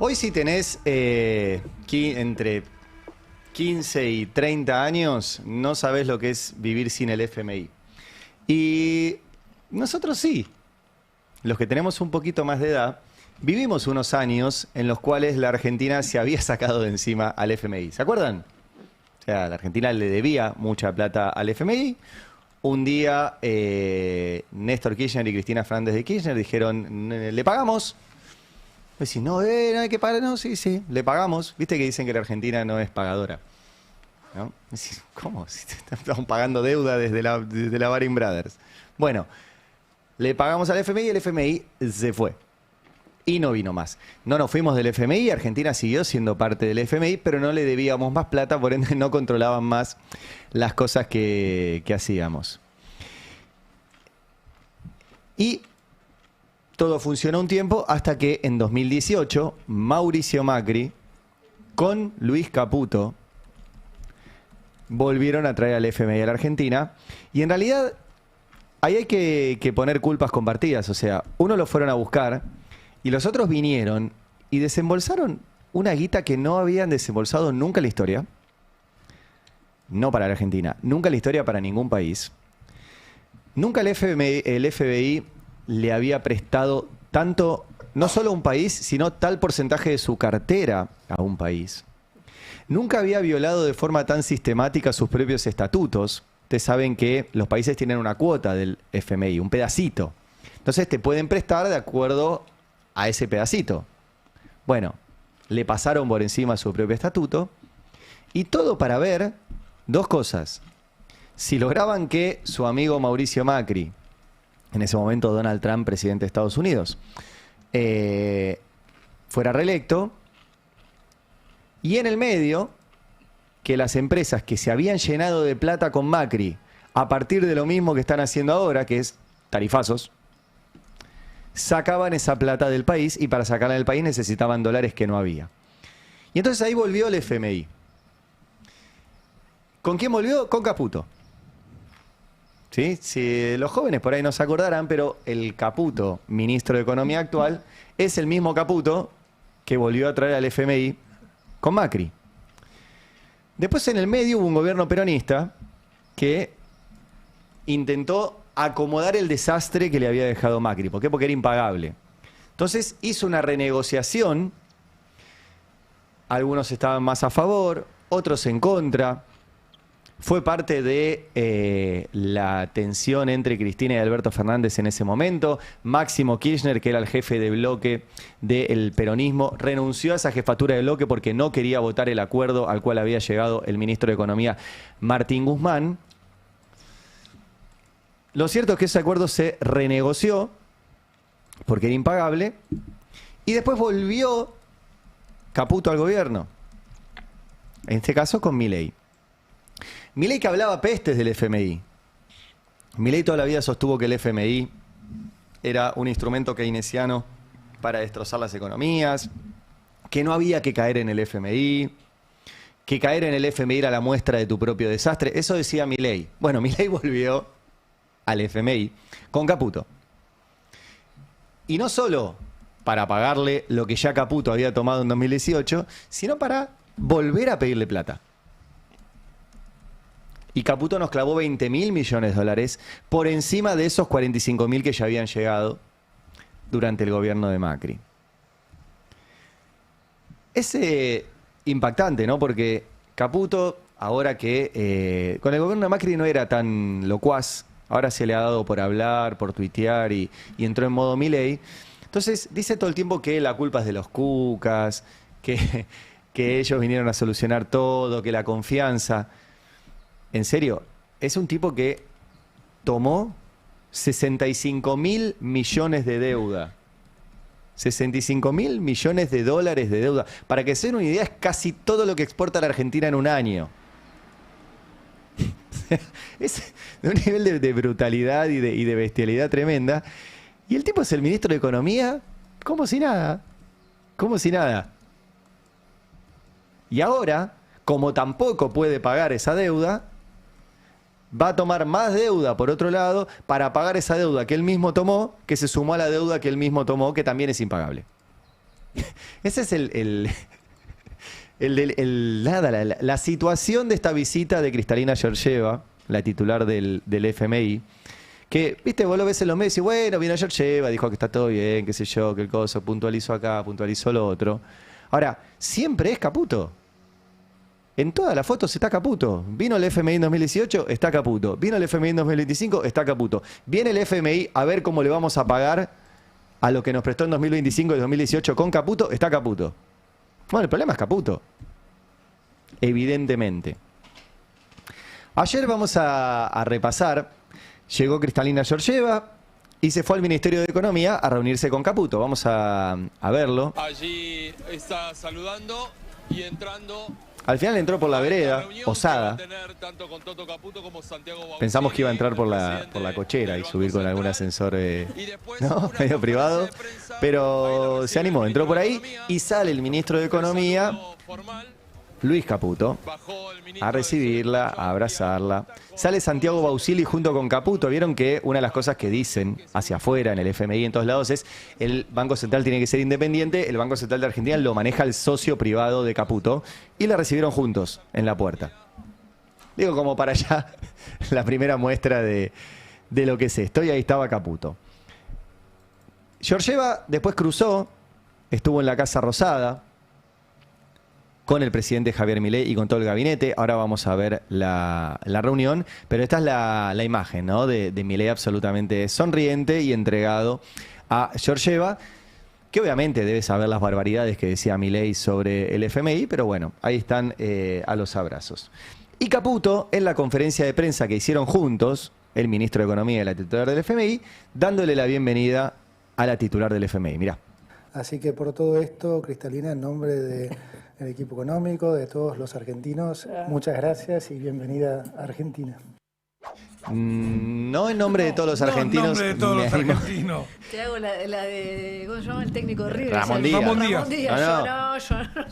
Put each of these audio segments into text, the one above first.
Hoy si tenés entre 15 y 30 años, no sabés lo que es vivir sin el FMI. Y nosotros sí, los que tenemos un poquito más de edad, vivimos unos años en los cuales la Argentina se había sacado de encima al FMI. ¿Se acuerdan? O sea, la Argentina le debía mucha plata al FMI. Un día Néstor Kirchner y Cristina Fernández de Kirchner dijeron, le pagamos. Decís, no, no hay que pagar, no, sí, le pagamos. Viste que dicen que la Argentina no es pagadora, ¿no? Decís, ¿cómo? Si estamos pagando deuda desde la Baring Brothers. Bueno, le pagamos al FMI y el FMI se fue. Y no vino más. No nos fuimos del FMI, Argentina siguió siendo parte del FMI, pero no le debíamos más plata, por ende no controlaban más las cosas que hacíamos. Y todo funcionó un tiempo hasta que en 2018 Mauricio Macri con Luis Caputo volvieron a traer al FMI a la Argentina. Y en realidad ahí hay que poner culpas compartidas. O sea, uno lo fueron a buscar y los otros vinieron y desembolsaron una guita que no habían desembolsado nunca en la historia. No para la Argentina, nunca en la historia para ningún país. Nunca el FBI le había prestado tanto, no solo a un país, sino tal porcentaje de su cartera a un país. Nunca había violado de forma tan sistemática sus propios estatutos. Ustedes saben que los países tienen una cuota del FMI, un pedacito. Entonces te pueden prestar de acuerdo a ese pedacito. Bueno, le pasaron por encima su propio estatuto y todo para ver dos cosas. Si lograban que su amigo Mauricio Macri, en ese momento Donald Trump, presidente de Estados Unidos, fuera reelecto, y en el medio, que las empresas que se habían llenado de plata con Macri, a partir de lo mismo que están haciendo ahora, que es tarifazos, sacaban esa plata del país y para sacarla del país necesitaban dólares que no había. Y entonces ahí volvió el FMI. ¿Con quién volvió? Con Caputo. ¿Sí? Si los jóvenes por ahí no se acordarán, pero el Caputo, ministro de Economía actual, es el mismo Caputo que volvió a traer al FMI con Macri. Después en el medio hubo un gobierno peronista que intentó acomodar el desastre que le había dejado Macri. ¿Por qué? Porque era impagable. Entonces hizo una renegociación. Algunos estaban más a favor, otros en contra. Fue parte de la tensión entre Cristina y Alberto Fernández en ese momento. Máximo Kirchner, que era el jefe de bloque del peronismo, renunció a esa jefatura de bloque porque no quería votar el acuerdo al cual había llegado el ministro de Economía, Martín Guzmán. Lo cierto es que ese acuerdo se renegoció porque era impagable y después volvió Caputo al gobierno. En este caso con Milei. Milei que hablaba pestes del FMI. Milei toda la vida sostuvo que el FMI era un instrumento keynesiano para destrozar las economías, que no había que caer en el FMI, que caer en el FMI era la muestra de tu propio desastre. Eso decía Milei. Bueno, Milei volvió al FMI con Caputo. Y no solo para pagarle lo que ya Caputo había tomado en 2018, sino para volver a pedirle plata. Y Caputo nos clavó 20.000 millones de dólares por encima de esos 45.000 que ya habían llegado durante el gobierno de Macri. Es impactante, ¿no? Porque Caputo, ahora que con el gobierno de Macri no era tan locuaz, ahora se le ha dado por hablar, por tuitear y entró en modo Milei. Entonces dice todo el tiempo que la culpa es de los cucas, que ellos vinieron a solucionar todo, que la confianza... En serio, es un tipo que tomó 65.000 millones de deuda. 65.000 millones de dólares de deuda. Para que se den una idea, es casi todo lo que exporta la Argentina en un año. Es de un nivel de brutalidad y de bestialidad tremenda. Y el tipo es el ministro de Economía como si nada. Como si nada. Y ahora, como tampoco puede pagar esa deuda, va a tomar más deuda por otro lado para pagar esa deuda que él mismo tomó, que se sumó a la deuda que él mismo tomó, que también es impagable. Ese es la situación de esta visita de Kristalina Georgieva, la titular del FMI, que, viste, vos lo ves en los medios y bueno, vino Georgieva, dijo que está todo bien, qué sé yo, que el coso, puntualizó acá, puntualizó lo otro. Ahora, siempre es Caputo. En todas las fotos está Caputo. Vino el FMI en 2018, está Caputo. Vino el FMI en 2025, está Caputo. Viene el FMI a ver cómo le vamos a pagar a lo que nos prestó en 2025 y 2018 con Caputo, está Caputo. Bueno, el problema es Caputo. Evidentemente. Ayer vamos a repasar. Llegó Kristalina Georgieva y se fue al Ministerio de Economía a reunirse con Caputo. Vamos a verlo. Allí está saludando y entrando. Al final entró por la vereda, osada. Pensamos que iba a entrar por la cochera y subir con algún ascensor ¿no? medio privado. Pero se animó, entró por ahí y sale el ministro de Economía, Luis Caputo, a recibirla, a abrazarla. Sale Santiago Bausili junto con Caputo. Vieron que una de las cosas que dicen hacia afuera, en el FMI, en todos lados, es el Banco Central tiene que ser independiente. El Banco Central de Argentina lo maneja el socio privado de Caputo. Y la recibieron juntos en la puerta. Digo, como para allá, la primera muestra de lo que es esto. Y ahí estaba Caputo. Georgieva después cruzó, estuvo en la Casa Rosada con el presidente Javier Milei y con todo el gabinete. Ahora vamos a ver la reunión, pero esta es la imagen, ¿no? de Milei absolutamente sonriente y entregado a Georgieva, que obviamente debe saber las barbaridades que decía Milei sobre el FMI, pero bueno, ahí están a los abrazos. Y Caputo, en la conferencia de prensa que hicieron juntos, el ministro de Economía y la titular del FMI, dándole la bienvenida a la titular del FMI. Mirá. Así que por todo esto, Kristalina, en nombre del equipo económico, de todos los argentinos, muchas gracias y bienvenida a Argentina. No en nombre de todos los argentinos. No en nombre de todos los argentinos. Te hago la de, ¿cómo se llama el técnico de River? Ramón Díaz. Ramón Díaz.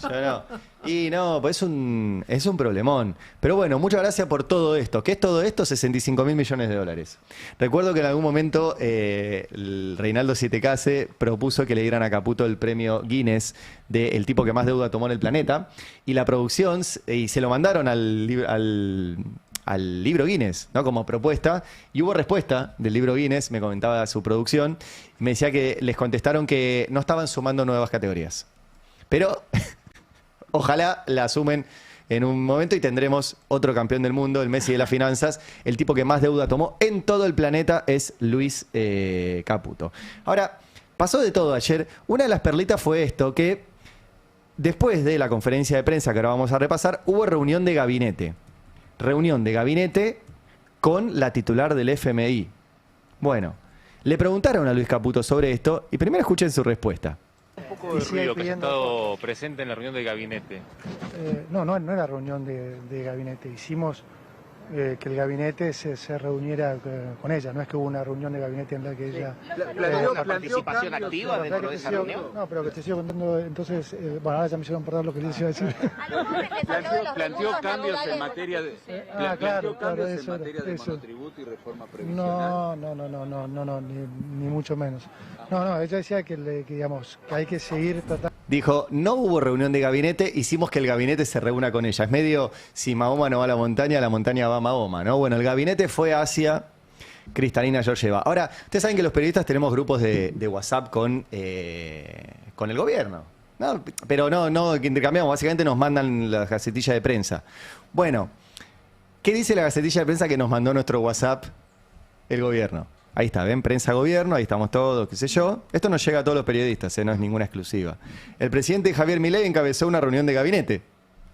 Yo no. Y no, pues es un problemón. Pero bueno, muchas gracias por todo esto. ¿Qué es todo esto? 65.000 millones de dólares. Recuerdo que en algún momento el Reinaldo Sietecase propuso que le dieran a Caputo el premio Guinness del tipo que más deuda tomó en el planeta. Y la producción, y se lo mandaron al libro Guinness, ¿no? Como propuesta, y hubo respuesta del libro Guinness, me comentaba su producción, me decía que les contestaron que no estaban sumando nuevas categorías. Pero ojalá la asumen en un momento y tendremos otro campeón del mundo, el Messi de las finanzas. El tipo que más deuda tomó en todo el planeta es Luis Caputo. Ahora, pasó de todo ayer. Una de las perlitas fue esto, que después de la conferencia de prensa que ahora vamos a repasar, hubo reunión de gabinete. Reunión de gabinete con la titular del FMI. Bueno, le preguntaron a Luis Caputo sobre esto y primero escuchen su respuesta. Un poco de ruido que ha estado presente en la reunión de gabinete. No era reunión de gabinete. Hicimos que el gabinete se reuniera con ella. No es que hubo una reunión de gabinete en la que ella... ¿Planteó participación activa dentro de esa reunión? No, pero que te sigo contando. Entonces, bueno, ahora ya me hicieron perder lo que les iba a decir. ¿Planteó cambios en materia de monotributo y reforma previsional? No, ni mucho menos. No, ella decía que digamos, que hay que seguir tratando. Dijo, no hubo reunión de gabinete, hicimos que el gabinete se reúna con ella. Es medio, si Mahoma no va a la montaña va a Mahoma, ¿no? Bueno, el gabinete fue hacia Kristalina Georgieva. Ahora, ustedes saben que los periodistas tenemos grupos de WhatsApp con el gobierno. No, pero no intercambiamos, básicamente nos mandan la gacetilla de prensa. Bueno, ¿qué dice la gacetilla de prensa que nos mandó nuestro WhatsApp el gobierno? Ahí está, ven, prensa gobierno, ahí estamos todos, qué sé yo. Esto nos llega a todos los periodistas, no es ninguna exclusiva. El presidente Javier Milei encabezó una reunión de gabinete,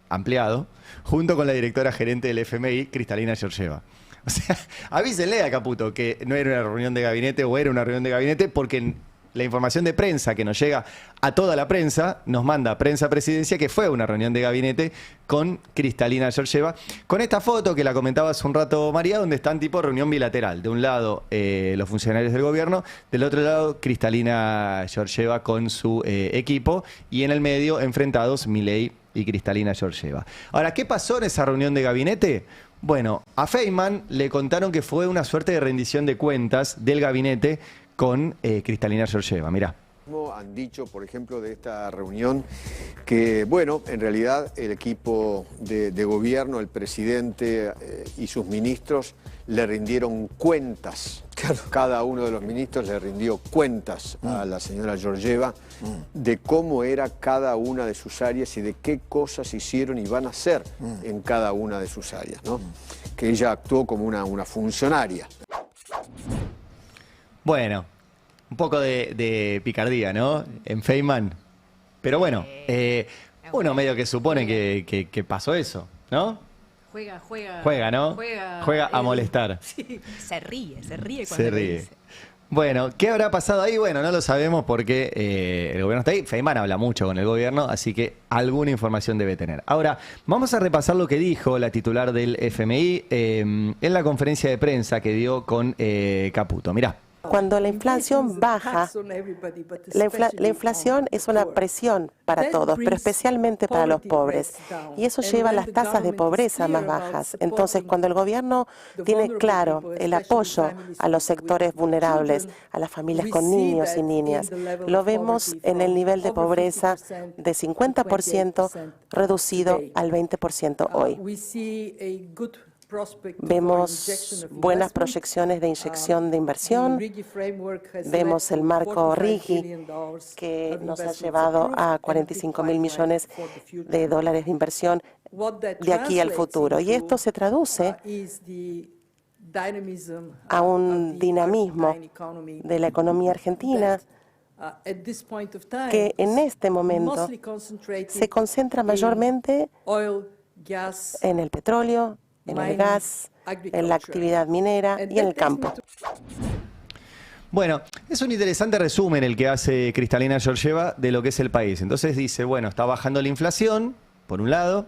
ampliado, junto con la directora gerente del FMI, Kristalina Georgieva. O sea, avísenle a Caputo que no era una reunión de gabinete o era una reunión de gabinete porque la información de prensa que nos llega a toda la prensa, nos manda Prensa Presidencia que fue una reunión de gabinete con Kristalina Georgieva, con esta foto que la comentaba hace un rato María, donde están tipo reunión bilateral. De un lado los funcionarios del gobierno, del otro lado Kristalina Georgieva con su equipo y en el medio enfrentados Milei y Kristalina Georgieva. Ahora, ¿qué pasó en esa reunión de gabinete? Bueno, a Feynman le contaron que fue una suerte de rendición de cuentas del gabinete con Kristalina Georgieva. Mirá. Han dicho, por ejemplo, de esta reunión que, bueno, en realidad el equipo de gobierno, el presidente y sus ministros le rindieron cuentas. Claro. Cada uno de los ministros le rindió cuentas a la señora Georgieva de cómo era cada una de sus áreas y de qué cosas hicieron y van a hacer en cada una de sus áreas, ¿no? Que ella actuó como una funcionaria. Bueno, un poco de picardía, ¿no? En Feynman. Pero bueno, uno medio que supone que pasó eso, ¿no? Juega, ¿no? Juega a molestar. Sí. Se ríe cuando Se ríe. dice. Bueno, ¿qué habrá pasado ahí? Bueno, no lo sabemos porque el gobierno está ahí. Feynman habla mucho con el gobierno, así que alguna información debe tener. Ahora, vamos a repasar lo que dijo la titular del FMI en la conferencia de prensa que dio con Caputo. Mirá. Cuando la inflación baja, la inflación es una presión para todos, pero especialmente para los pobres. Y eso lleva a las tasas de pobreza más bajas. Entonces, cuando el gobierno tiene claro el apoyo a los sectores vulnerables, a las familias con niños y niñas, lo vemos en el nivel de pobreza de 50% reducido al 20% hoy. Vemos buenas proyecciones de inyección de inversión, vemos el marco RIGI que nos ha llevado a 45.000 millones de dólares de inversión de aquí al futuro. Y esto se traduce a un dinamismo de la economía argentina que en este momento se concentra mayormente en el petróleo, en el gas, en la actividad minera y en el campo. Bueno, es un interesante resumen el que hace Kristalina Georgieva de lo que es el país. Entonces dice, bueno, está bajando la inflación, por un lado.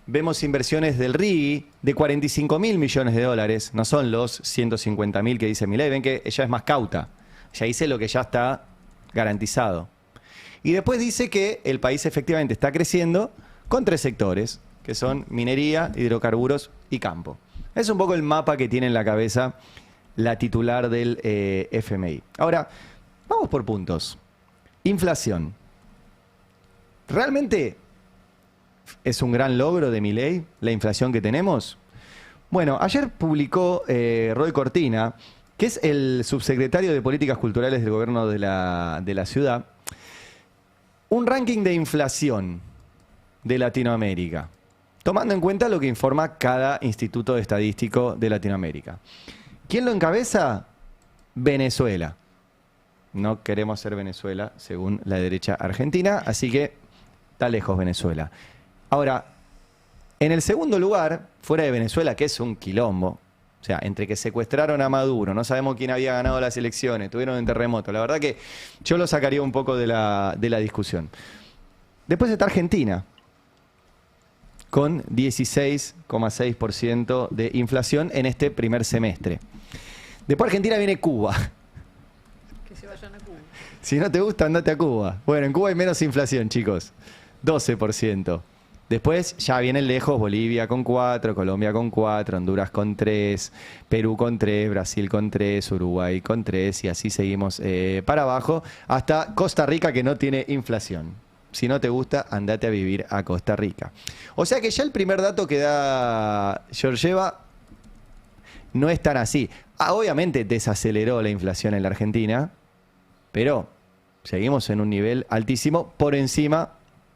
Vemos inversiones del RIGI de 45.000 millones de dólares. No son los 150.000 que dice Milei. Ven que ella es más cauta. Ella dice lo que ya está garantizado. Y después dice que el país efectivamente está creciendo con 3 sectores, que son minería, hidrocarburos y campo. Es un poco el mapa que tiene en la cabeza la titular del FMI. Ahora, vamos por puntos. Inflación. ¿Realmente es un gran logro de Milei la inflación que tenemos? Bueno, ayer publicó Roy Cortina, que es el subsecretario de Políticas Culturales del gobierno de la ciudad, un ranking de inflación de Latinoamérica, tomando en cuenta lo que informa cada instituto estadístico de Latinoamérica. ¿Quién lo encabeza? Venezuela. No queremos ser Venezuela, según la derecha argentina, así que está lejos Venezuela. Ahora, en el segundo lugar, fuera de Venezuela, que es un quilombo, o sea, entre que secuestraron a Maduro, no sabemos quién había ganado las elecciones, tuvieron un terremoto, la verdad que yo lo sacaría un poco de la discusión. Después está Argentina, con 16,6% de inflación en este primer semestre. Después Argentina viene Cuba. Que se vayan a Cuba. Si no te gusta, andate a Cuba. Bueno, en Cuba hay menos inflación, chicos. 12%. Después ya vienen lejos Bolivia con 4, Colombia con 4, Honduras con 3, Perú con 3, Brasil con 3, Uruguay con 3 y así seguimos para abajo hasta Costa Rica que no tiene inflación. Si no te gusta, andate a vivir a Costa Rica. O sea que ya el primer dato que da Georgieva no es tan así. Obviamente desaceleró la inflación en la Argentina, pero seguimos en un nivel altísimo por encima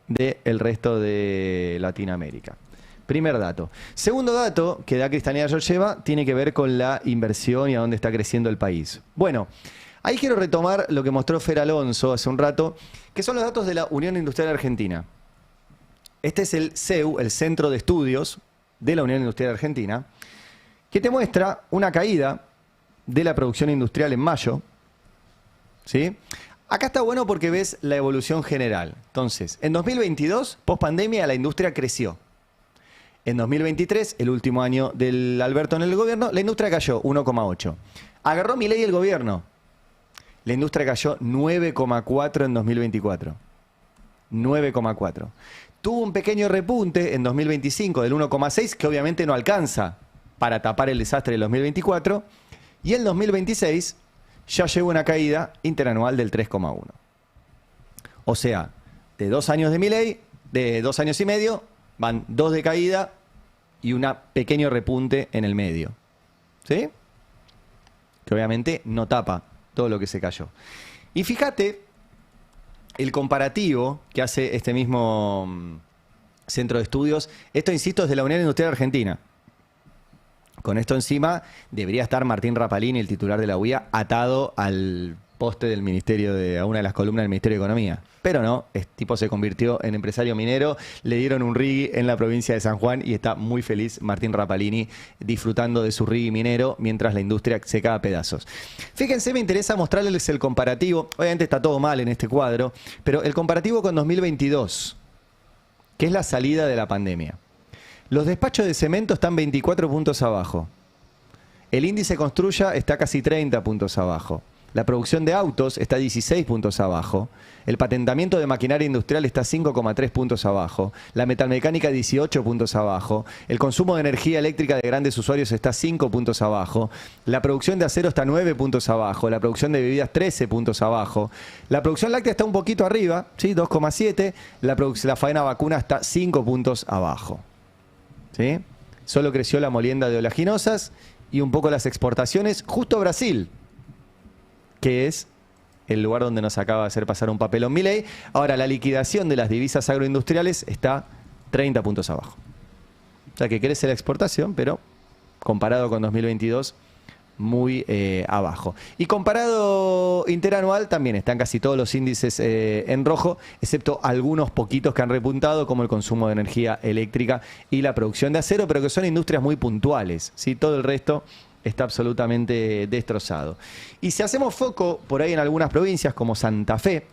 del resto de Latinoamérica. Primer dato. Segundo dato que da Kristalina Georgieva tiene que ver con la inversión y a dónde está creciendo el país. Bueno, ahí quiero retomar lo que mostró Fer Alonso hace un rato, que son los datos de la Unión Industrial Argentina. Este es el CEU, el Centro de Estudios de la Unión Industrial Argentina, que te muestra una caída de la producción industrial en mayo. ¿Sí? Acá está bueno porque ves la evolución general. Entonces, en 2022, post pandemia, la industria creció. En 2023, el último año del Alberto en el gobierno, la industria cayó 1,8. Agarró Milei el gobierno. La industria cayó 9,4 en 2024. 9,4. Tuvo un pequeño repunte en 2025 del 1,6, que obviamente no alcanza para tapar el desastre del 2024. Y en 2026 ya llegó una caída interanual del 3,1. O sea, de 2 años de Milei, de 2 años y medio, van 2 de caída y un pequeño repunte en el medio. ¿Sí? Que obviamente no tapa todo lo que se cayó. Y fíjate el comparativo que hace este mismo centro de estudios. Esto, insisto, es de la Unión Industrial Argentina. Con esto encima debería estar Martín Rapalini, el titular de la UIA, atado al poste del Ministerio a una de las columnas del Ministerio de Economía. Pero no, el tipo se convirtió en empresario minero, le dieron un rigui en la provincia de San Juan y está muy feliz Martín Rapalini disfrutando de su rigui minero mientras la industria se cae a pedazos. Fíjense, me interesa mostrarles el comparativo. Obviamente está todo mal en este cuadro, pero el comparativo con 2022, que es la salida de la pandemia. Los despachos de cemento están 24 puntos abajo. El índice Construya está casi 30 puntos abajo. La producción de autos está 16 puntos abajo. El patentamiento de maquinaria industrial está 5,3 puntos abajo. La metalmecánica 18 puntos abajo. El consumo de energía eléctrica de grandes usuarios está 5 puntos abajo. La producción de acero está 9 puntos abajo. La producción de bebidas 13 puntos abajo. La producción láctea está un poquito arriba, ¿sí? 2,7. La faena vacuna está 5 puntos abajo. ¿Sí? Solo creció la molienda de oleaginosas y un poco las exportaciones, justo Brasil, que es el lugar donde nos acaba de hacer pasar un papelón Milei. Ahora, la liquidación de las divisas agroindustriales está 30 puntos abajo. O sea que crece la exportación, pero comparado con 2022, muy abajo. Y comparado interanual, también están casi todos los índices en rojo, excepto algunos poquitos que han repuntado, como el consumo de energía eléctrica y la producción de acero, pero que son industrias muy puntuales, ¿sí? Todo el resto está absolutamente destrozado. Y si hacemos foco por ahí en algunas provincias como Santa Fe,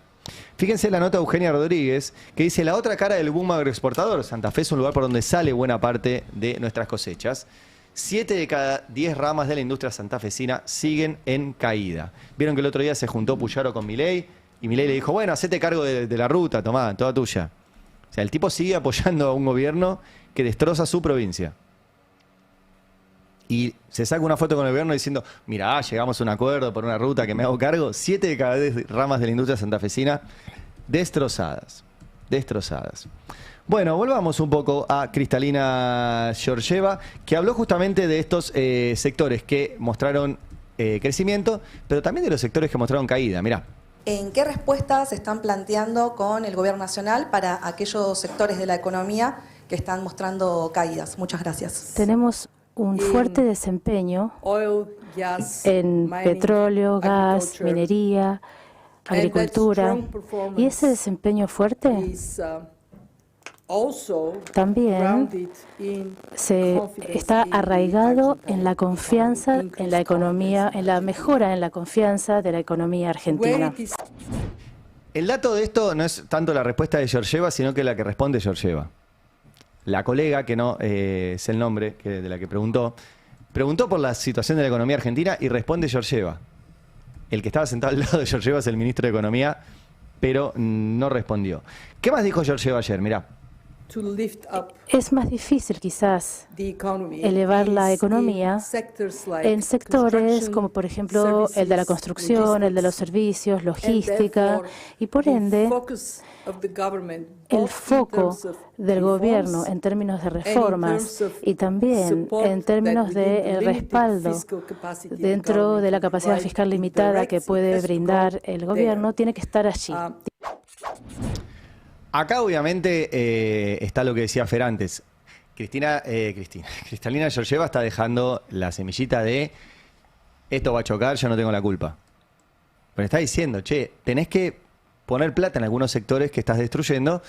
fíjense la nota de Eugenia Rodríguez, que dice: la otra cara del boom agroexportador. Santa Fe es un lugar por donde sale buena parte de nuestras cosechas. 7 de cada 10 ramas de la industria santafesina siguen en caída. Vieron que el otro día se juntó Puyaro con Milei y Milei le dijo: bueno, hacete cargo de la ruta, tomá, toda tuya. O sea, el tipo sigue apoyando a un gobierno que destroza su provincia. Y se saca una foto con el gobierno diciendo: mirá, llegamos a un acuerdo por una ruta que me hago cargo. 7 de cada 10 ramas de la industria santafesina destrozadas. Destrozadas. Bueno, volvamos un poco a Kristalina Georgieva, que habló justamente de estos sectores que mostraron crecimiento, pero también de los sectores que mostraron caída. Mirá. ¿En qué respuestas se están planteando con el Gobierno Nacional para aquellos sectores de la economía que están mostrando caídas? Muchas gracias. Tenemos un fuerte desempeño en petróleo, gas, minería, agricultura, y ese desempeño fuerte también se está arraigado en la confianza en la economía, en la mejora en la confianza de la economía argentina. El dato de esto no es tanto la respuesta de Georgieva, sino que la que responde Georgieva. La colega, que no es el nombre de la que preguntó por la situación de la economía argentina y responde Georgieva. El que estaba sentado al lado de Georgieva es el ministro de Economía, pero no respondió. ¿Qué más dijo Georgieva ayer? Mirá. Es más difícil quizás elevar la economía en sectores como por ejemplo el de la construcción, el de los servicios, logística, y por ende el foco del gobierno en términos de reformas y también en términos de respaldo dentro de la capacidad fiscal limitada que puede brindar el gobierno tiene que estar allí. Acá obviamente está lo que decía Fer antes. Kristalina Georgieva está dejando la semillita de esto va a chocar, yo no tengo la culpa. Pero está diciendo, che, tenés que poner plata en algunos sectores que estás destruyendo.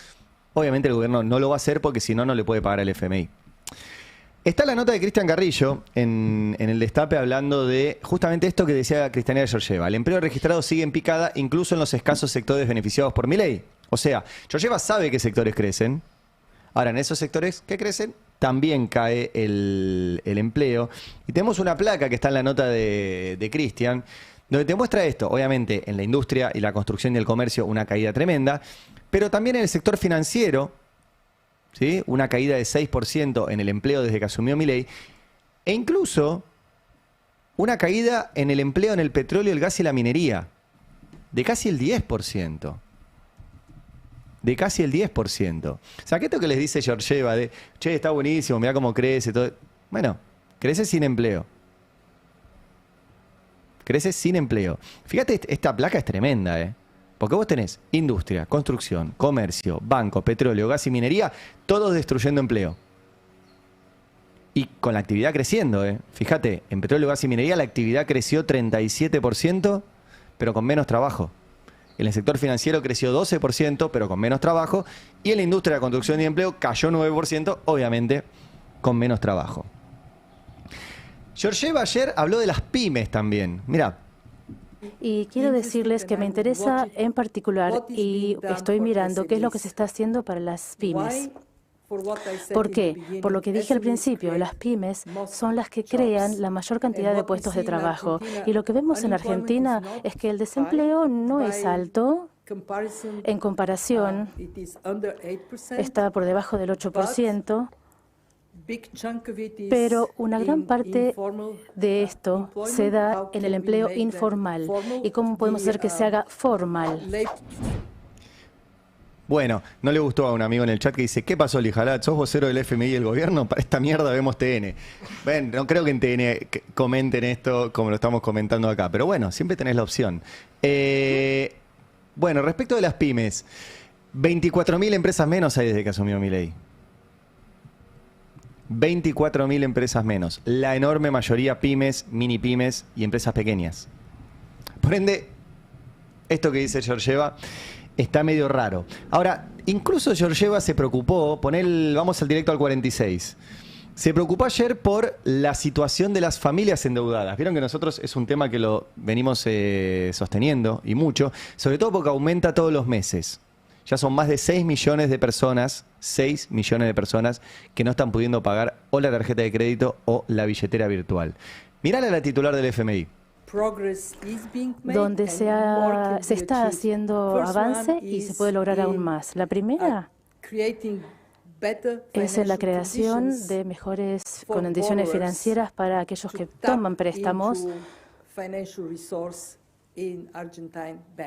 Obviamente el gobierno no lo va a hacer porque si no, no le puede pagar al FMI. Está la nota de Cristian Carrillo en el Destape hablando de justamente esto que decía Kristalina Georgieva. El empleo registrado sigue en picada incluso en los escasos sectores beneficiados por Milei. O sea, Georgieva sabe qué sectores crecen. Ahora, en esos sectores que crecen, también cae el empleo. Y tenemos una placa que está en la nota de Cristian, donde te muestra esto. Obviamente, en la industria y la construcción y el comercio, una caída tremenda. Pero también en el sector financiero, ¿sí? Una caída de 6% en el empleo desde que asumió Milei. E incluso una caída en el empleo en el petróleo, el gas y la minería, de casi el 10%. de casi el 10%. O sea, que esto que les dice Georgieva de, che, está buenísimo, mirá cómo crece, todo. Bueno, crece sin empleo. Crece sin empleo. Fíjate, esta placa es tremenda, ¿eh? Porque vos tenés industria, construcción, comercio, banco, petróleo, gas y minería, todos destruyendo empleo. Y con la actividad creciendo, ¿eh? Fíjate, en petróleo, gas y minería la actividad creció 37%, pero con menos trabajo. En el sector financiero creció 12%, pero con menos trabajo. Y en la industria de la construcción y empleo cayó 9%, obviamente con menos trabajo. Georgieva ayer habló de las pymes también. Mirá. Y quiero decirles que me interesa en particular y estoy mirando qué es lo que se está haciendo para las pymes. ¿Por qué? Por lo que dije al principio, las pymes son las que crean la mayor cantidad de puestos de trabajo. Y lo que vemos en Argentina es que el desempleo no es alto. En comparación, está por debajo del 8%. Pero una gran parte de esto se da en el empleo informal. ¿Y cómo podemos hacer que se haga formal? Bueno, no le gustó a un amigo en el chat que dice, ¿qué pasó, Lijalat? ¿Sos vocero del FMI y el gobierno? Para esta mierda vemos TN. Ven, no creo que en TN comenten esto como lo estamos comentando acá, pero bueno, siempre tenés la opción. Bueno, respecto de las pymes, 24.000 empresas menos hay desde que asumió Milei. 24.000 empresas menos. La enorme mayoría pymes, mini pymes y empresas pequeñas. Por ende, esto que dice Georgieva está medio raro. Ahora, incluso Georgieva se preocupó, vamos al directo al 46. Se preocupó ayer por la situación de las familias endeudadas. Vieron que nosotros es un tema que lo venimos sosteniendo y mucho, sobre todo porque aumenta todos los meses. Ya son más de 6 millones de personas, 6 millones de personas que no están pudiendo pagar o la tarjeta de crédito o la billetera virtual. Mirala a la titular del FMI. Donde se está haciendo avance y se puede lograr aún más. La primera es en la creación de mejores condiciones financieras para aquellos que toman préstamos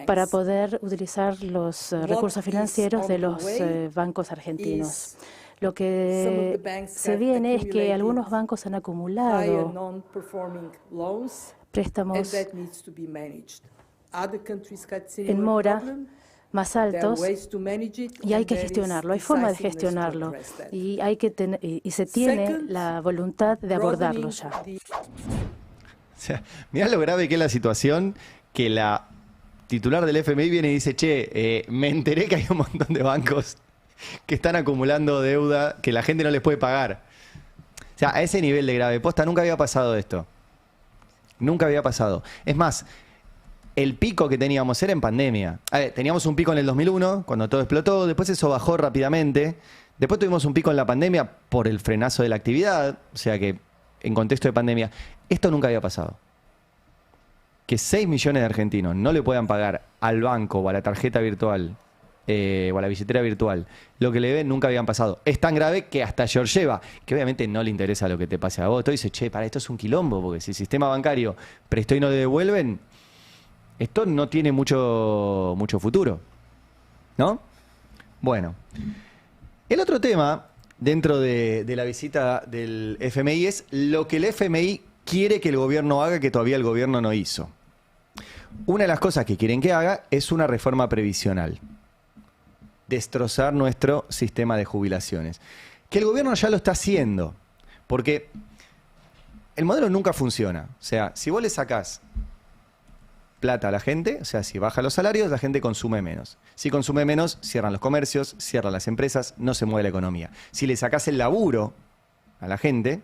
para poder utilizar los recursos financieros de los bancos argentinos. Lo que se viene es que algunos bancos han acumulado préstamos en mora más altos y hay que gestionarlo, hay forma de gestionarlo y se tiene la voluntad de abordarlo ya. O sea, mirá lo grave que es la situación, que la titular del FMI viene y dice, che, me enteré que hay un montón de bancos que están acumulando deuda que la gente no les puede pagar. O sea, a ese nivel de grave posta nunca había pasado esto. Nunca había pasado. Es más, el pico que teníamos era en pandemia. Teníamos un pico en el 2001, cuando todo explotó, después eso bajó rápidamente. Después tuvimos un pico en la pandemia por el frenazo de la actividad, o sea que en contexto de pandemia, esto nunca había pasado. Que 6 millones de argentinos no le puedan pagar al banco o a la tarjeta virtual o a la billetera virtual lo que le deben, nunca habían pasado. Es tan grave que hasta Georgieva, que obviamente no le interesa lo que te pase a vos, todo dice, che, para esto es un quilombo, porque si el sistema bancario prestó y no le devuelven, esto no tiene mucho futuro, ¿no? Bueno, el otro tema dentro de la visita del FMI es lo que el FMI quiere que el gobierno haga que todavía el gobierno no hizo. Una de las cosas que quieren que haga es una reforma previsional. Destrozar nuestro sistema de jubilaciones. Que el gobierno ya lo está haciendo. Porque el modelo nunca funciona. O sea, si vos le sacás plata a la gente, o sea, si baja los salarios, la gente consume menos. Si consume menos, cierran los comercios, cierran las empresas, no se mueve la economía. Si le sacás el laburo a la gente,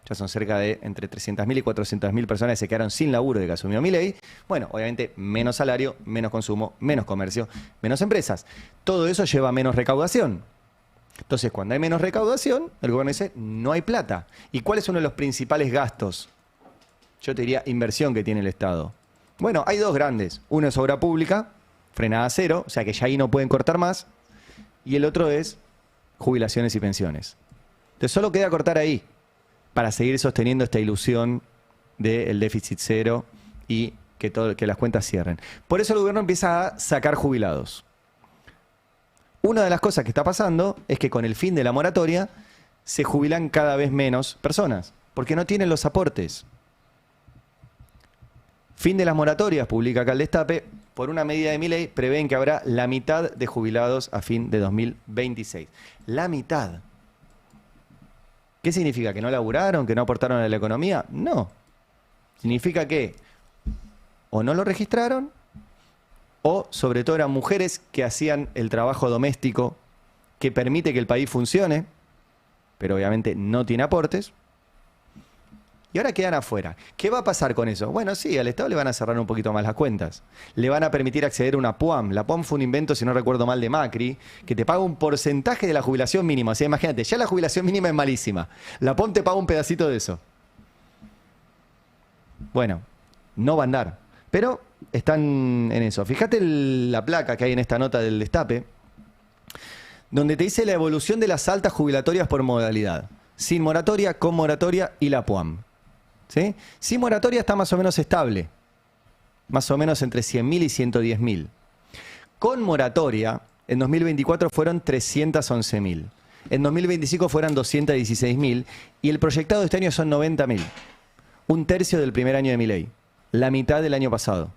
ya son cerca de entre 300.000 y 400.000 personas que se quedaron sin laburo de que asumió Milei. Bueno, obviamente menos salario, menos consumo, menos comercio, menos empresas. Todo eso lleva a menos recaudación. Entonces, cuando hay menos recaudación, el gobierno dice, no hay plata. ¿Y cuál es uno de los principales gastos? Yo te diría inversión que tiene el Estado. Bueno, hay dos grandes. Uno es obra pública, frenada a cero, o sea que ya ahí no pueden cortar más. Y el otro es jubilaciones y pensiones. Entonces, solo queda cortar ahí, para seguir sosteniendo esta ilusión del déficit cero y que las cuentas cierren. Por eso el gobierno empieza a sacar jubilados. una de las cosas que está pasando es que con el fin de la moratoria se jubilan cada vez menos personas, porque no tienen los aportes. Fin de las moratorias, publica acá el Destape, por una medida de Milei prevén que habrá la mitad de jubilados a fin de 2026. La mitad. ¿Qué significa? ¿Que no laburaron? ¿Que no aportaron a la economía? No. Significa que o no lo registraron o sobre todo eran mujeres que hacían el trabajo doméstico que permite que el país funcione, pero obviamente no tiene aportes. Y ahora quedan afuera. ¿Qué va a pasar con eso? Bueno, sí, al Estado le van a cerrar un poquito más las cuentas. Le van a permitir acceder a una PUAM. La PUAM fue un invento, si no recuerdo mal, de Macri, que te paga un porcentaje de la jubilación mínima. O sea, imagínate, ya la jubilación mínima es malísima. La PUAM te paga un pedacito de eso. Bueno, no va a andar. Pero están en eso. Fíjate la placa que hay en esta nota del Destape, donde te dice la evolución de las altas jubilatorias por modalidad. Sin moratoria, con moratoria y la PUAM. ¿Sí? Sin moratoria está más o menos estable, más o menos entre 100.000 y 110.000. Con moratoria, en 2024 fueron 311.000. En 2025 fueron 216.000 y el proyectado de este año son 90.000. Un tercio del primer año de Milei, la mitad del año pasado.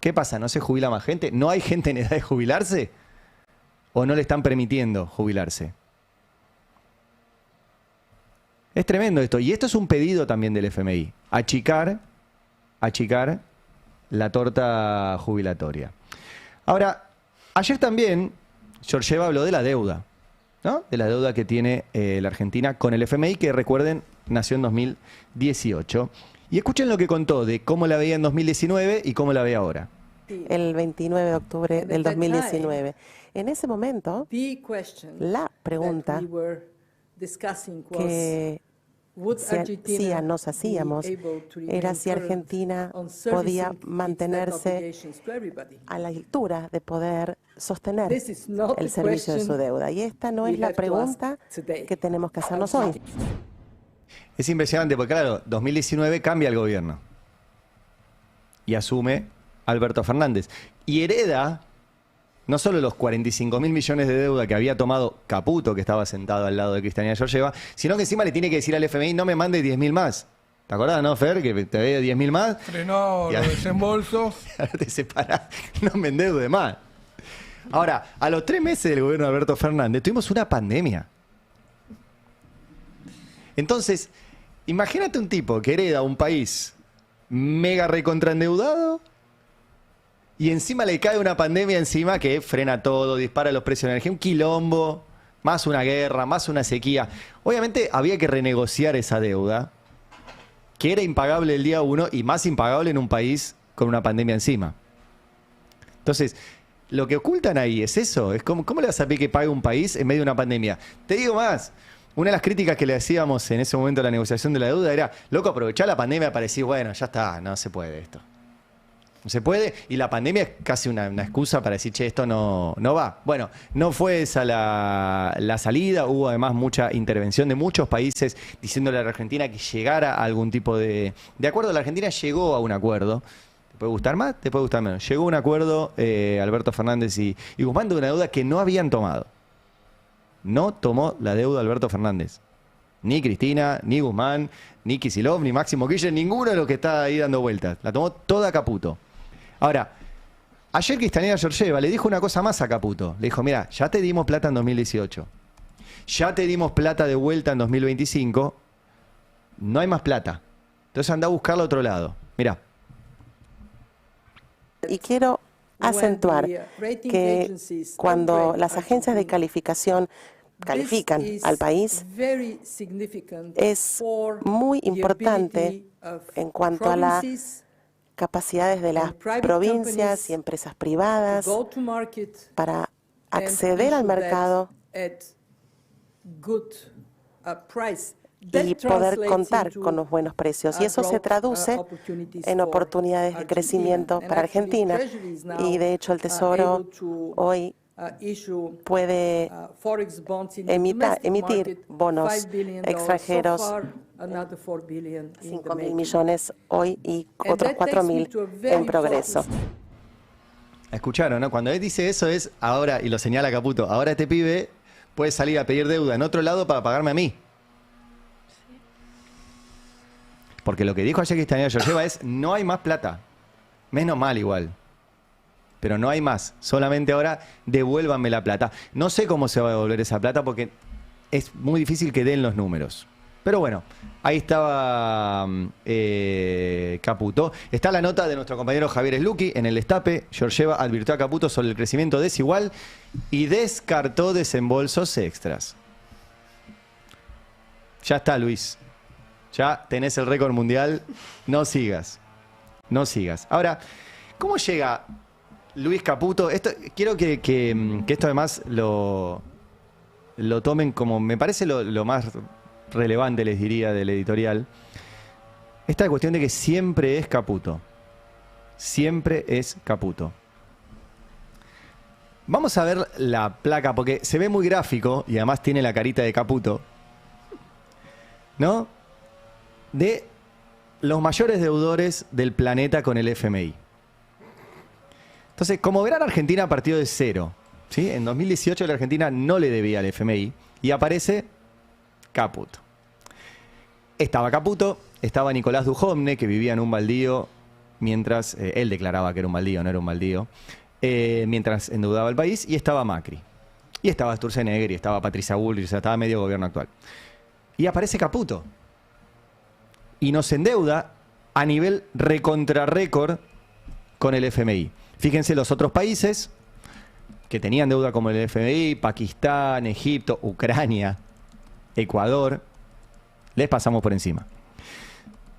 ¿Qué pasa? ¿No se jubila más gente? ¿No hay gente en edad de jubilarse? ¿O no le están permitiendo jubilarse? Es tremendo esto. Y esto es un pedido también del FMI. Achicar la torta jubilatoria. Ahora, ayer también Georgieva habló de la deuda, ¿no? De la deuda que tiene la Argentina con el FMI, que recuerden, nació en 2018. Y escuchen lo que contó de cómo la veía en 2019 y cómo la ve ahora. El 29 de octubre del 2019. En ese momento, la pregunta que nos hacíamos era si Argentina podía mantenerse a la altura de poder sostener el servicio de su deuda. Y esta no es la pregunta que tenemos que hacernos hoy. Es impresionante porque, claro, 2019 cambia el gobierno y asume Alberto Fernández. Y hereda no solo los 45.000 millones de deuda que había tomado Caputo, que estaba sentado al lado de Cristalina Georgieva, sino que encima le tiene que decir al FMI, no me mande 10.000 más. ¿Te acordás, no, Fer? Que te veía 10.000 más. Frenó los desembolsos. Ahora te separás, no me endeude más. Ahora, a los 3 meses del gobierno de Alberto Fernández, tuvimos una pandemia. Entonces, imagínate un tipo que hereda un país mega recontraendeudado y encima le cae una pandemia encima que frena todo, dispara los precios de la energía, un quilombo, más una guerra, más una sequía. Obviamente había que renegociar esa deuda, que era impagable el día 1 y más impagable en un país con una pandemia encima. Entonces, lo que ocultan ahí es eso. Es ¿cómo le vas a pedir que pague un país en medio de una pandemia? Te digo más. Una de las críticas que le hacíamos en ese momento a la negociación de la deuda era, loco, aprovechar la pandemia para decir, bueno, ya está, no se puede esto. No se puede, y la pandemia es casi una excusa para decir, che, esto no va. Bueno, no fue esa la salida, hubo además mucha intervención de muchos países diciéndole a la Argentina que llegara a algún tipo de acuerdo. La Argentina llegó a un acuerdo, ¿te puede gustar más? ¿Te puede gustar menos? Llegó a un acuerdo Alberto Fernández y Guzmán de una deuda que no habían tomado. No tomó la deuda Alberto Fernández. Ni Cristina, ni Guzmán, ni Kicillof, ni Máximo Kirchner, ninguno de los que está ahí dando vueltas. La tomó toda Caputo. Ahora, ayer Cristalina Georgieva le dijo una cosa más a Caputo. Le dijo, mira, ya te dimos plata en 2018. Ya te dimos plata de vuelta en 2025. No hay más plata. Entonces anda a buscarla a otro lado. Mira. Y quiero acentuar que cuando las agencias de calificación califican al país, es muy importante en cuanto a las capacidades de las provincias y empresas privadas para acceder al mercado y poder contar con los buenos precios. Y eso se traduce en oportunidades de crecimiento para Argentina. Y de hecho el Tesoro hoy puede emitir bonos extranjeros, 5.000 millones hoy y otros 4.000 en progreso. Escucharon, ¿no? Cuando él dice eso es ahora, y lo señala Caputo, ahora este pibe puede salir a pedir deuda en otro lado para pagarme a mí. Porque lo que dijo ayer Cristianía Georgieva es, no hay más plata. Menos mal igual. Pero no hay más. Solamente ahora devuélvanme la plata. No sé cómo se va a devolver esa plata porque es muy difícil que den los números. Pero bueno, ahí estaba Caputo. Está la nota de nuestro compañero Javier Slucki en el Destape. Georgieva advirtió a Caputo sobre el crecimiento desigual y descartó desembolsos extras. Ya está, Luis. Ya tenés el récord mundial. No sigas. No sigas. Ahora, ¿cómo llega Luis Caputo? Quiero que esto además lo tomen como, me parece lo más relevante, les diría, del editorial. Esta cuestión de que siempre es Caputo. Siempre es Caputo. Vamos a ver la placa, porque se ve muy gráfico y además tiene la carita de Caputo, ¿no? De los mayores deudores del planeta con el FMI. Entonces, como verán, Argentina partió de cero, ¿sí? En 2018 la Argentina no le debía al FMI y aparece Caputo. Estaba Caputo, estaba Nicolás Dujovne, que vivía en un baldío mientras, él declaraba que era un baldío, no era un baldío, mientras endeudaba el país, y estaba Macri. Y estaba Sturzenegger, y estaba Patricia Bullrich, o sea, estaba medio gobierno actual. Y aparece Caputo. Y nos endeuda a nivel recontra récord con el FMI. Fíjense los otros países que tenían deuda como el FMI, Pakistán, Egipto, Ucrania, Ecuador, les pasamos por encima.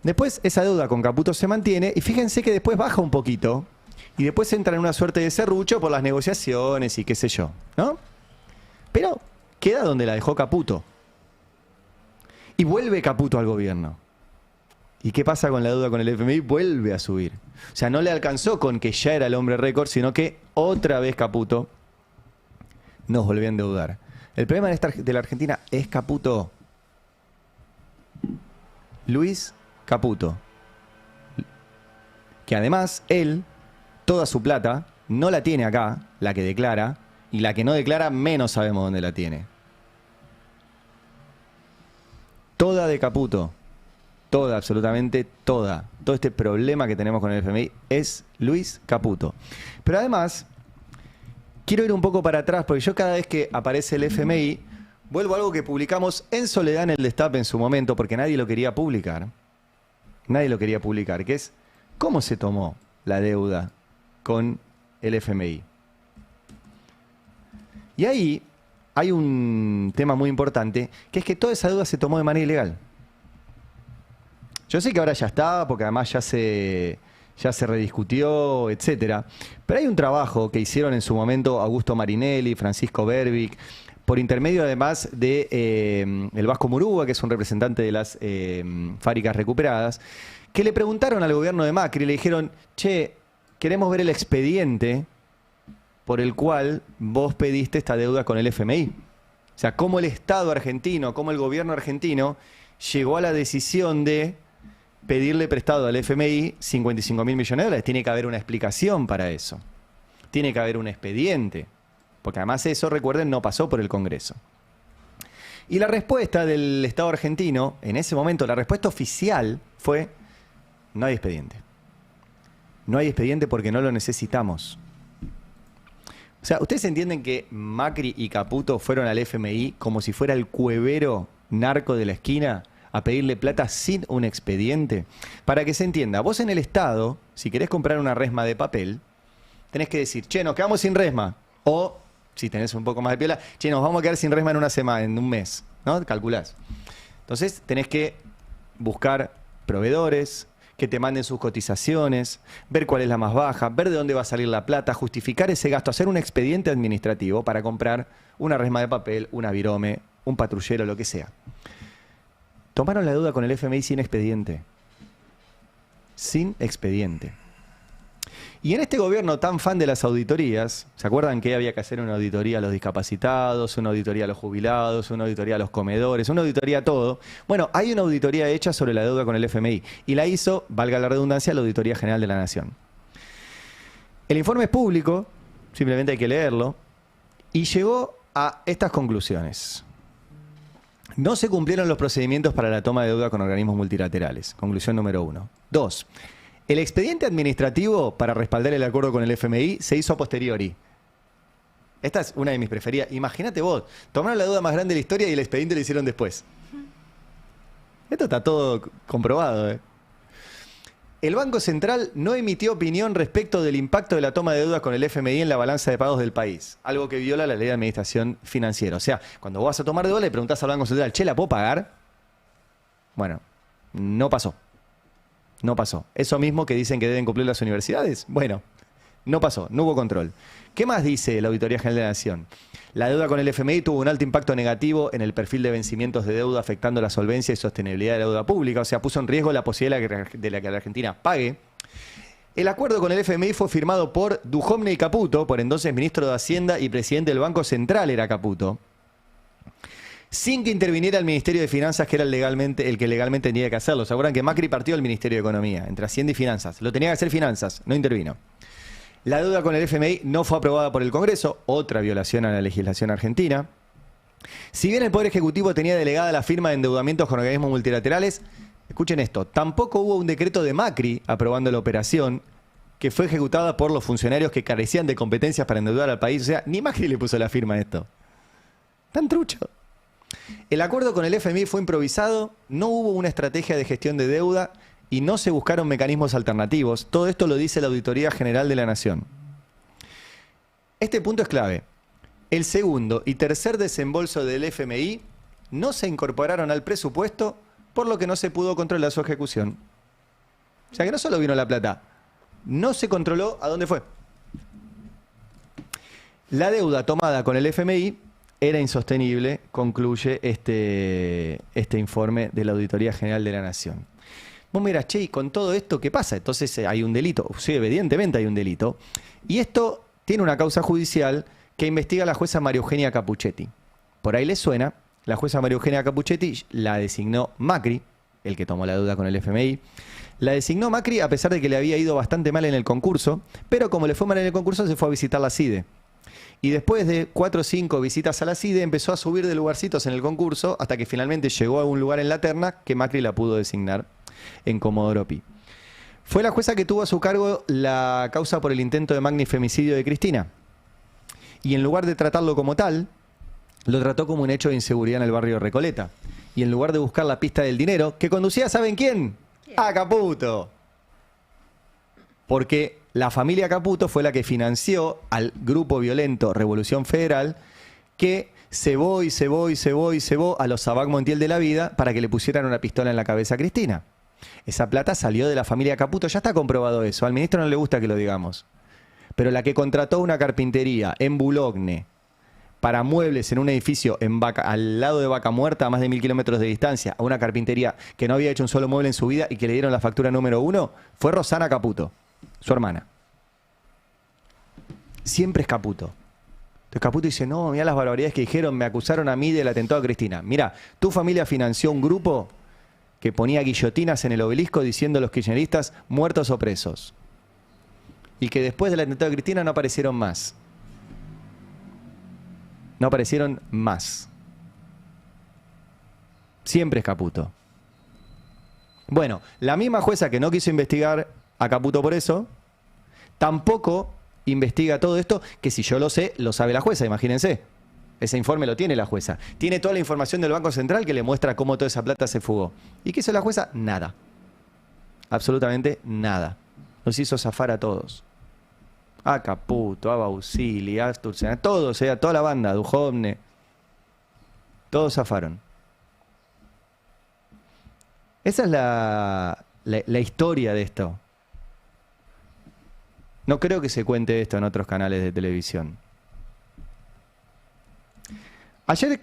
Después esa deuda con Caputo se mantiene y fíjense que después baja un poquito y después entra en una suerte de serrucho por las negociaciones y qué sé yo, ¿no? Pero queda donde la dejó Caputo. Y vuelve Caputo al gobierno. ¿Y qué pasa con la deuda con el FMI? Vuelve a subir. O sea, no le alcanzó con que ya era el hombre récord, sino que otra vez Caputo nos volvió a endeudar. El problema de la Argentina es Caputo. Luis Caputo. Que además, él, toda su plata, no la tiene acá, la que declara, y la que no declara, menos sabemos dónde la tiene. Toda de Caputo. Toda, absolutamente toda. Todo este problema que tenemos con el FMI es Luis Caputo. Pero además, quiero ir un poco para atrás, porque yo cada vez que aparece el FMI, vuelvo a algo que publicamos en soledad en el Destape en su momento, porque nadie lo quería publicar. Nadie lo quería publicar, que es cómo se tomó la deuda con el FMI. Y ahí hay un tema muy importante, que es que toda esa deuda se tomó de manera ilegal. Yo sé que ahora ya está, porque además ya se rediscutió, etcétera. Pero hay un trabajo que hicieron en su momento Augusto Marinelli, Francisco Berbic, por intermedio además de el Vasco Murúa, que es un representante de las fábricas recuperadas, que le preguntaron al gobierno de Macri, le dijeron, che, queremos ver el expediente por el cual vos pediste esta deuda con el FMI. O sea, cómo el Estado argentino, cómo el gobierno argentino llegó a la decisión de pedirle prestado al FMI 55.000 millones de dólares. Tiene que haber una explicación para eso. Tiene que haber un expediente. Porque además eso, recuerden, no pasó por el Congreso. Y la respuesta del Estado argentino, en ese momento, la respuesta oficial fue, no hay expediente. No hay expediente porque no lo necesitamos. O sea, ¿ustedes entienden que Macri y Caputo fueron al FMI como si fuera el cuevero narco de la esquina a pedirle plata sin un expediente? Para que se entienda, vos en el Estado, si querés comprar una resma de papel, tenés que decir, che, nos quedamos sin resma. O, si tenés un poco más de piola, che, nos vamos a quedar sin resma en una semana, en un mes, ¿no? Calculás. Entonces tenés que buscar proveedores que te manden sus cotizaciones, ver cuál es la más baja, ver de dónde va a salir la plata, justificar ese gasto, hacer un expediente administrativo para comprar una resma de papel, una virome, un patrullero, lo que sea. Tomaron la deuda con el FMI sin expediente. Sin expediente. Y en este gobierno tan fan de las auditorías, ¿se acuerdan que había que hacer una auditoría a los discapacitados, una auditoría a los jubilados, una auditoría a los comedores, una auditoría a todo? Bueno, hay una auditoría hecha sobre la deuda con el FMI y la hizo, valga la redundancia, la Auditoría General de la Nación. El informe es público, simplemente hay que leerlo, y llegó a estas conclusiones. No se cumplieron los procedimientos para la toma de deuda con organismos multilaterales. Conclusión número 1. 2. El expediente administrativo para respaldar el acuerdo con el FMI se hizo a posteriori. Esta es una de mis preferidas. Imagínate vos, tomaron la deuda más grande de la historia y el expediente lo hicieron después. Esto está todo comprobado, ¿eh? El Banco Central no emitió opinión respecto del impacto de la toma de deuda con el FMI en la balanza de pagos del país, algo que viola la ley de administración financiera. O sea, cuando vos vas a tomar deuda le preguntás al Banco Central, che, ¿la puedo pagar? Bueno, no pasó. No pasó. Eso mismo que dicen que deben cumplir las universidades, bueno, no pasó, no hubo control. ¿Qué más dice la Auditoría General de la Nación? La deuda con el FMI tuvo un alto impacto negativo en el perfil de vencimientos de deuda, afectando la solvencia y sostenibilidad de la deuda pública. O sea, puso en riesgo la posibilidad de la que la Argentina pague. El acuerdo con el FMI fue firmado por Duhovne y Caputo, por entonces ministro de Hacienda y presidente del Banco Central era Caputo, sin que interviniera el Ministerio de Finanzas, que era el que legalmente tenía que hacerlo. ¿Se acuerdan que Macri partió del Ministerio de Economía, entre Hacienda y Finanzas? Lo tenía que hacer Finanzas, no intervino. La deuda con el FMI no fue aprobada por el Congreso, otra violación a la legislación argentina. Si bien el Poder Ejecutivo tenía delegada la firma de endeudamientos con organismos multilaterales, escuchen esto, tampoco hubo un decreto de Macri aprobando la operación, que fue ejecutada por los funcionarios que carecían de competencias para endeudar al país. O sea, ni Macri le puso la firma a esto. Tan trucho. El acuerdo con el FMI fue improvisado, no hubo una estrategia de gestión de deuda y no se buscaron mecanismos alternativos. Todo esto lo dice la Auditoría General de la Nación. Este punto es clave. El segundo y tercer desembolso del FMI no se incorporaron al presupuesto, por lo que no se pudo controlar su ejecución. O sea que no solo vino la plata, no se controló a dónde fue. La deuda tomada con el FMI era insostenible, concluye este informe de la Auditoría General de la Nación. Vos mirás, che, ¿y con todo esto qué pasa? Entonces hay un delito. Sí, evidentemente hay un delito. Y esto tiene una causa judicial que investiga la jueza María Eugenia Capuchetti. Por ahí les suena, la jueza María Eugenia Capuchetti la designó Macri, el que tomó la deuda con el FMI. La designó Macri a pesar de que le había ido bastante mal en el concurso, pero como le fue mal en el concurso se fue a visitar la CIDE. Y después de 4 o 5 visitas a la CIDE empezó a subir de lugarcitos en el concurso hasta que finalmente llegó a un lugar en la terna que Macri la pudo designar en Comodoro Pi. Fue la jueza que tuvo a su cargo la causa por el intento de magnifemicidio de Cristina. Y en lugar de tratarlo como tal, lo trató como un hecho de inseguridad en el barrio de Recoleta. Y en lugar de buscar la pista del dinero, que conducía, ¿saben quién? A Caputo. Porque la familia Caputo fue la que financió al grupo violento Revolución Federal, que cebó a los Sabac Montiel de la vida para que le pusieran una pistola en la cabeza a Cristina. Esa plata salió de la familia Caputo, ya está comprobado eso. Al ministro no le gusta que lo digamos. Pero la que contrató una carpintería en Boulogne para muebles en un edificio al lado de Vaca Muerta, a más de 1000 kilómetros de distancia, a una carpintería que no había hecho un solo mueble en su vida y que le dieron la factura número 1, fue Rosana Caputo, su hermana. Siempre es Caputo. Entonces Caputo dice, no, mirá las barbaridades que dijeron, me acusaron a mí del atentado a Cristina. Mirá, tu familia financió un grupo que ponía guillotinas en el obelisco diciendo a los kirchneristas muertos o presos. Y que después del atentado de Cristina no aparecieron más. No aparecieron más. Siempre es Caputo. Bueno, la misma jueza que no quiso investigar a Caputo por eso, tampoco investiga todo esto, que si yo lo sé, lo sabe la jueza, imagínense. Ese informe lo tiene la jueza. Tiene toda la información del Banco Central que le muestra cómo toda esa plata se fugó. ¿Y qué hizo la jueza? Nada. Absolutamente nada. Nos hizo zafar a todos. A Caputo, a Bausili, a Sturzen, a todos, a toda la banda, Duhovne. Todos zafaron. Esa es la historia de esto. No creo que se cuente esto en otros canales de televisión. Ayer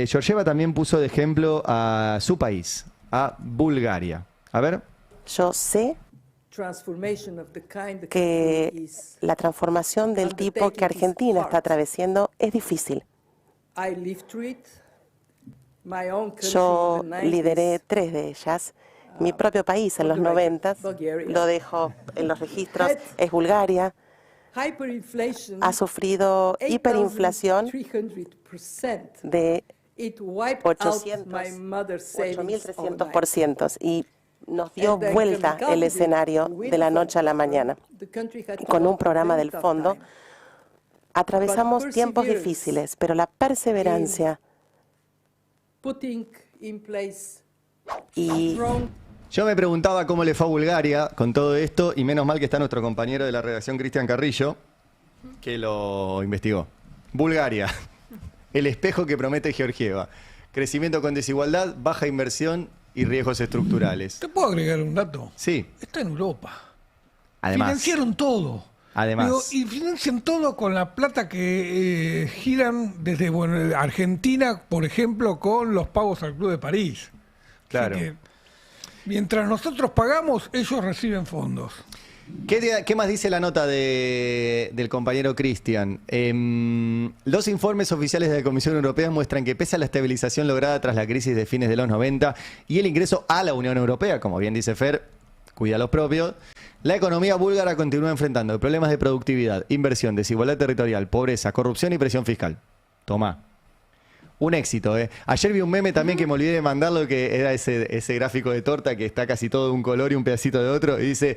Georgieva también puso de ejemplo a su país, a Bulgaria. A ver. Yo sé que la transformación del tipo que Argentina está atravesando es difícil. Yo lideré 3 de ellas Mi propio país en los 90, lo dejo en los registros, es Bulgaria. Ha sufrido hiperinflación de 8.300% y nos dio vuelta el escenario de la noche a la mañana. Con un programa del fondo atravesamos tiempos difíciles, pero la perseverancia y yo me preguntaba cómo le fue a Bulgaria con todo esto y menos mal que está nuestro compañero de la redacción, Cristian Carrillo, que lo investigó. Bulgaria, el espejo que promete Georgieva. Crecimiento con desigualdad, baja inversión y riesgos estructurales. ¿Te puedo agregar un dato? Sí. Está en Europa. Además. Financiaron todo. Además. Digo, y financian todo con la plata que giran desde Argentina, por ejemplo, con los pagos al Club de París. Claro. Así que, mientras nosotros pagamos, ellos reciben fondos. ¿Qué más dice la nota del compañero Cristian? Los informes oficiales de la Comisión Europea muestran que pese a la estabilización lograda tras la crisis de fines de los 90 y el ingreso a la Unión Europea, como bien dice Fer, cuida los propios, la economía búlgara continúa enfrentando problemas de productividad, inversión, desigualdad territorial, pobreza, corrupción y presión fiscal. Tomá. Un éxito, ¿eh? Ayer vi un meme también que me olvidé de mandarlo, que era ese gráfico de torta que está casi todo de un color y un pedacito de otro, y dice,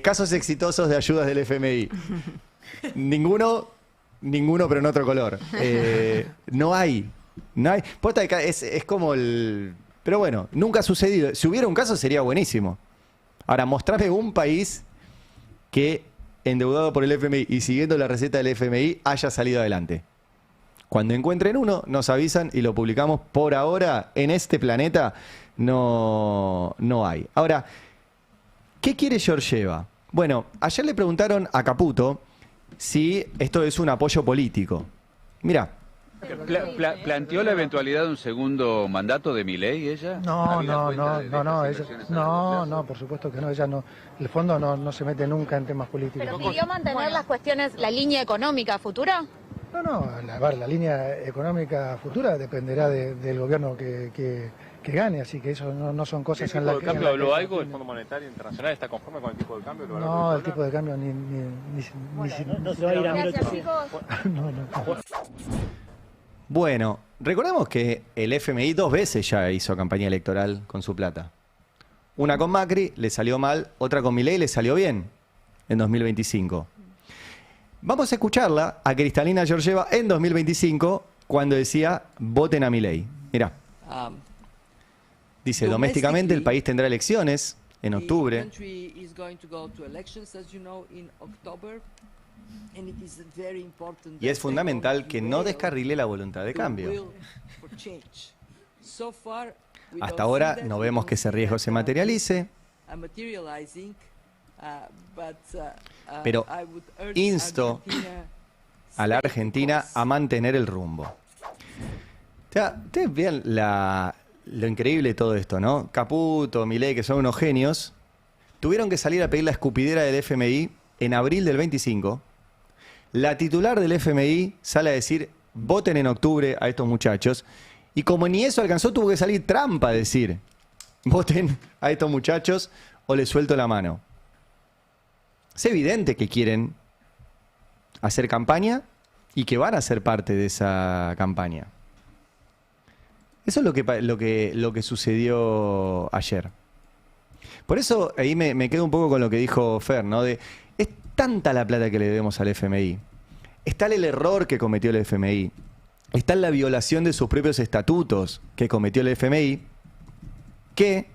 casos exitosos de ayudas del FMI. Ninguno, pero en otro color. No hay. Posta, es como el... Pero bueno, nunca ha sucedido. Si hubiera un caso sería buenísimo. Ahora, mostrame un país que, endeudado por el FMI y siguiendo la receta del FMI, haya salido adelante. Cuando encuentren uno, nos avisan y lo publicamos. Por ahora, en este planeta, no hay. Ahora, ¿qué quiere Georgieva? Bueno, ayer le preguntaron a Caputo si esto es un apoyo político. Mirá. ¿Planteó la eventualidad de un segundo mandato de Milei ella? No, por supuesto que no. Ella no, el fondo no se mete nunca en temas políticos. ¿Pero pidió mantener las cuestiones, la línea económica futura? No, la línea económica futura dependerá del gobierno que gane, así que eso no son cosas en las que... ¿El tipo de cambio habló algo? ¿El Fondo Monetario Internacional está conforme con el tipo de cambio? No, el tipo de cambio ni se va a ir a No. Bueno, recordemos que el FMI 2 veces ya hizo campaña electoral con su plata. Una con Macri, le salió mal, otra con Milei, le salió bien en 2025. Vamos a escucharla a Kristalina Georgieva en 2025 cuando decía voten a Milei. Mirá. Dice, domésticamente el país tendrá elecciones en octubre. Y es fundamental que no descarrile la voluntad de cambio. Hasta ahora no vemos que ese riesgo se materialice. Pero insto a la Argentina a mantener el rumbo. O sea, ustedes vean lo increíble de todo esto, ¿no? Caputo, Milei, que son unos genios, tuvieron que salir a pedir la escupidera del FMI en abril del 25. La titular del FMI sale a decir, voten en octubre a estos muchachos. Y como ni eso alcanzó, tuvo que salir Trump a decir, voten a estos muchachos o les suelto la mano. Es evidente que quieren hacer campaña y que van a ser parte de esa campaña. Eso es lo que sucedió ayer. Por eso ahí me quedo un poco con lo que dijo Fer, ¿no? Es tanta la plata que le debemos al FMI. Está el error que cometió el FMI. Está en la violación de sus propios estatutos que cometió el FMI, que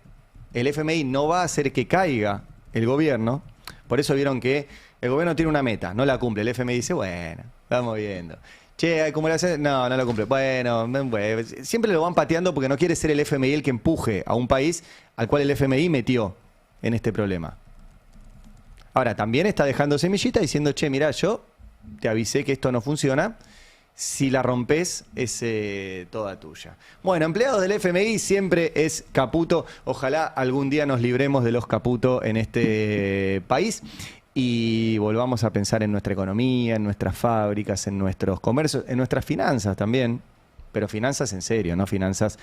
el FMI no va a hacer que caiga el gobierno. Por eso vieron que el gobierno tiene una meta, no la cumple. El FMI dice, bueno, vamos viendo. Che, ¿cómo lo hace? No lo cumple. Bueno, siempre lo van pateando porque no quiere ser el FMI el que empuje a un país al cual el FMI metió en este problema. Ahora, también está dejando semillita diciendo, che, mirá, yo te avisé que esto no funciona. Si la rompes, es toda tuya. Bueno, empleados del FMI siempre es Caputo. Ojalá algún día nos libremos de los Caputo en este país y volvamos a pensar en nuestra economía, en nuestras fábricas, en nuestros comercios, en nuestras finanzas también. Pero finanzas en serio, no finanzas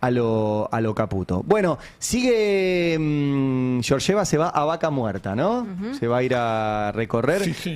a lo Caputo. Bueno, sigue Georgieva, se va a Vaca Muerta, ¿no? Se va a ir a recorrer. Sí, sí.